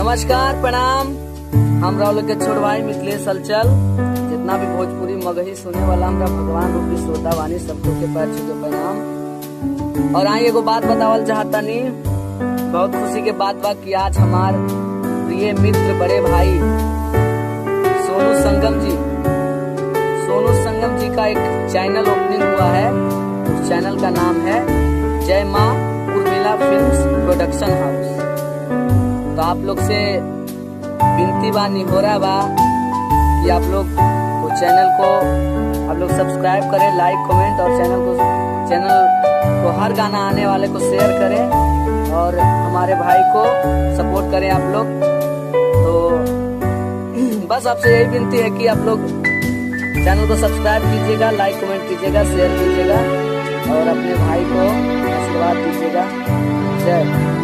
नमस्कार प्रणाम। हम राहुल के छोट भाई मिथिलेश हलचल। जितना भी भोजपुरी मगही सुने वाला हमरा भगवान रूपी श्रोता वाणी सबको के पैर छू के प्रणाम। और आई एगो बात बतावल चाहतनी। बहुत खुशी के बात बा कि आज हमार प्रिय मित्र बड़े भाई सोनू संगम जी का एक चैनल ओपनिंग हुआ है। उस चैनल का नाम है जय माँ उर्मिला फिल्म्स प्रोडक्शन हाउस। तो आप लोग से विनती बा, निहोरा बा कि आप लोग वो चैनल को आप लोग सब्सक्राइब करें, लाइक कमेंट, और चैनल को हर गाना आने वाले को शेयर करें और हमारे भाई को सपोर्ट करें आप लोग। तो बस आपसे यही विनती है कि आप लोग चैनल को सब्सक्राइब कीजिएगा, लाइक कमेंट कीजिएगा, शेयर कीजिएगा और अपने भाई को आशीर्वाद दीजिएगा। जय